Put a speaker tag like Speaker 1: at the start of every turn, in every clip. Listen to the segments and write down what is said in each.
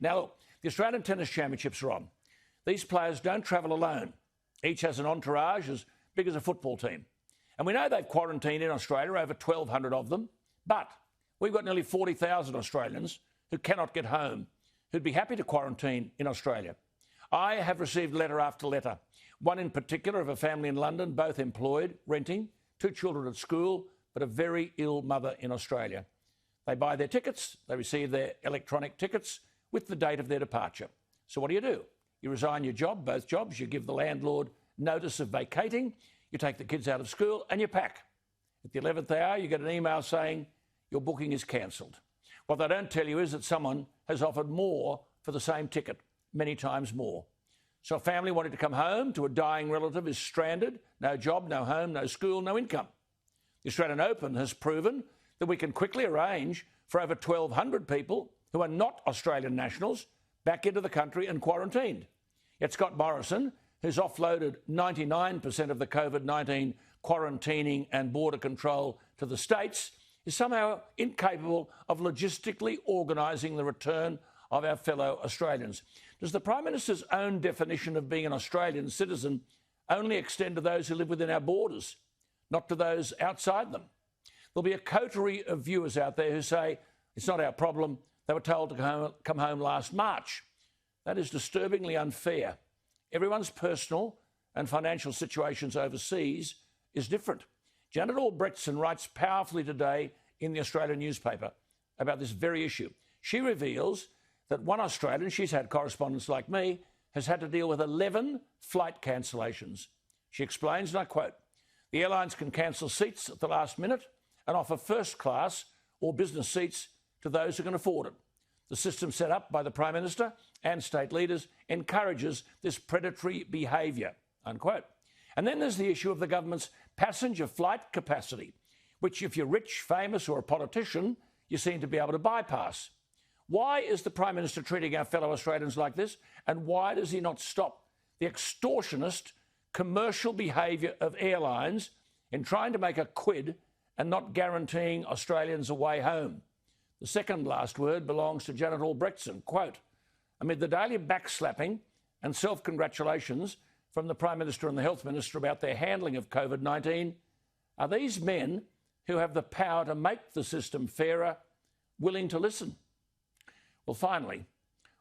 Speaker 1: Now, look, the Australian Tennis Championships are on. These players don't travel alone. Each has an entourage as big as a football team. And we know they've quarantined in Australia, over 1,200 of them. But we've got nearly 40,000 Australians who cannot get home, who'd be happy to quarantine in Australia. I have received letter after letter, one in particular of a family in London, both employed, renting, 2 children at school, but a very ill mother in Australia. They buy their tickets, they receive their electronic tickets with the date of their departure. So what do? You resign your job, both jobs, you give the landlord notice of vacating, you take the kids out of school and you pack. At the 11th hour, you get an email saying your booking is cancelled. What they don't tell you is that someone has offered more for the same ticket, many times more. So a family wanting to come home to a dying relative is stranded, no job, no home, no school, no income. The Australian Open has proven that we can quickly arrange for over 1,200 people who are not Australian nationals back into the country and quarantined. Yet Scott Morrison, who's offloaded 99% of the COVID-19 quarantining and border control to the States, is somehow incapable of logistically organising the return of our fellow Australians. Does the Prime Minister's own definition of being an Australian citizen only extend to those who live within our borders, not to those outside them? There'll be a coterie of viewers out there who say, it's not our problem, they were told to come home last March. That is disturbingly unfair. Everyone's personal and financial situations overseas is different. Janet Albrechtsen writes powerfully today in the Australian newspaper about this very issue. She reveals that one Australian, she's had correspondents like me, has had to deal with 11 flight cancellations. She explains, and I quote, the airlines can cancel seats at the last minute and offer first class or business seats to those who can afford it. The system set up by the Prime Minister and state leaders encourages this predatory behaviour, unquote. And then there's the issue of the government's passenger flight capacity, which if you're rich, famous or a politician, you seem to be able to bypass. Why is the Prime Minister treating our fellow Australians like this? And why does he not stop the extortionist commercial behaviour of airlines in trying to make a quid and not guaranteeing Australians a way home? The second last word belongs to Janet Albrechtsen. Quote, amid the daily backslapping and self-congratulations from the Prime Minister and the Health Minister about their handling of COVID-19, are these men who have the power to make the system fairer willing to listen? Well, finally,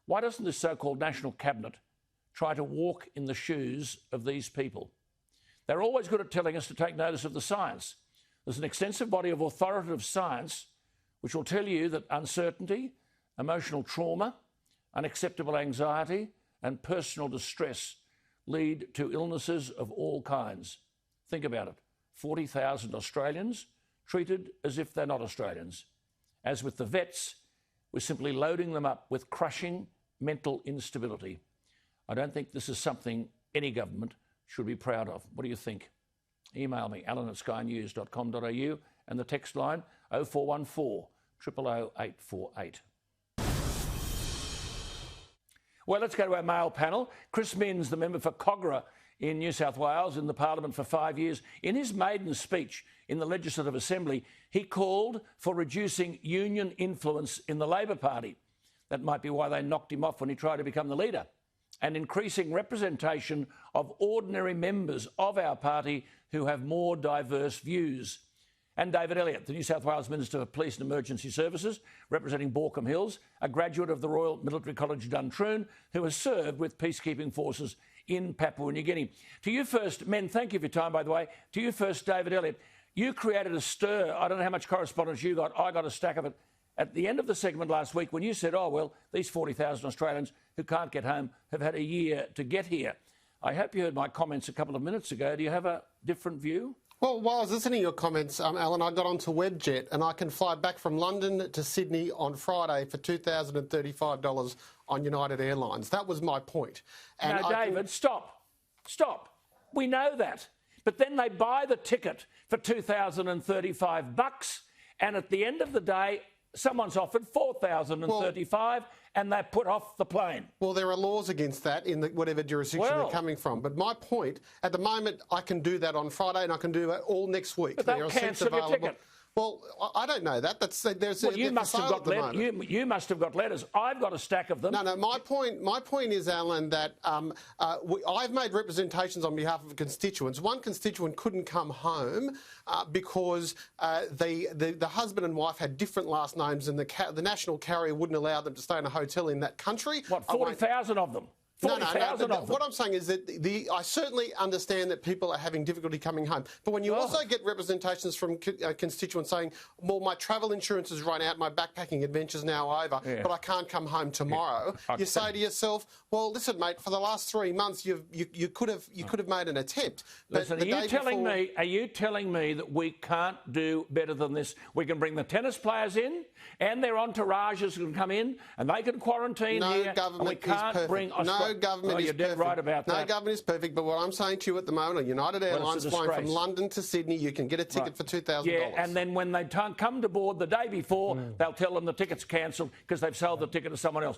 Speaker 1: why doesn't this so-called National Cabinet try to walk in the shoes of these people? They're always good at telling us to take notice of the science. There's an extensive body of authoritative science which will tell you that uncertainty, emotional trauma, unacceptable anxiety and personal distress lead to illnesses of all kinds. Think about it. 40,000 Australians treated as if they're not Australians. As with the vets, we're simply loading them up with crushing mental instability. I don't think this is something any government should be proud of. What do you think? Email me, alan@skynews.com.au and the text line 0414 000 848. Well, let's go to our mail panel. Chris Minns, the member for Kogarah in New South Wales in the Parliament for 5 years. In his maiden speech in the Legislative Assembly, he called for reducing union influence in the Labor Party. That might be why they knocked him off when he tried to become the leader. And increasing representation of ordinary members of our party who have more diverse views. And David Elliott, the New South Wales Minister for Police and Emergency Services, representing Baulkham Hills, a graduate of the Royal Military College Duntroon, who has served with peacekeeping forces in Papua New Guinea. To you first, men, thank you for your time, by the way. To you first, David Elliott. You created a stir. I don't know how much correspondence you got. I got a stack of it. At the end of the segment last week, when you said, oh, well, these 40,000 Australians who can't get home have had a year to get here. I hope you heard my comments a couple of minutes ago. Do you have a different view?
Speaker 2: Well, while I was listening to your comments, Alan, I got onto Webjet and I can fly back from London to Sydney on Friday for $2,035 on United Airlines. That was my point. And
Speaker 1: no, David, stop. We know that. But then they buy the ticket for $2,035 and at the end of the day, someone's offered $4,035 and they're put off the plane.
Speaker 2: Well, there are laws against that in whatever jurisdiction they're coming from. But my point, at the moment, I can do that on Friday and I can do that all next week.
Speaker 1: But they'll cancel your ticket.
Speaker 2: Well, I don't know that. There's
Speaker 1: Well, you must have got you must have got letters. I've got a stack of them.
Speaker 2: No. My point is, Alan, that I've made representations on behalf of constituents. One constituent couldn't come home because the husband and wife had different last names, and the national carrier wouldn't allow them to stay in a hotel in that country.
Speaker 1: What, 40,000 of them?
Speaker 2: No. What I'm saying is that I certainly understand that people are having difficulty coming home. But when you also get representations from constituents saying, well, my travel insurance has run out, my backpacking adventure's now over, but I can't come home tomorrow, you say to yourself, well, listen, mate, for the last 3 months, you could have made an attempt.
Speaker 1: Listen, are you telling me that we can't do better than this? We can bring the tennis players in, and their entourages can come in, and they can quarantine here.
Speaker 2: Government
Speaker 1: we can't
Speaker 2: is perfect.
Speaker 1: bring
Speaker 2: No government is
Speaker 1: you're
Speaker 2: perfect.
Speaker 1: dead right about that.
Speaker 2: No government is perfect, but what I'm saying to you at the moment, United Airlines flying from London to Sydney, you can get a ticket for $2,000.
Speaker 1: Yeah, and then when they come to board the day before, they'll tell them the ticket's cancelled because they've sold the ticket to someone else.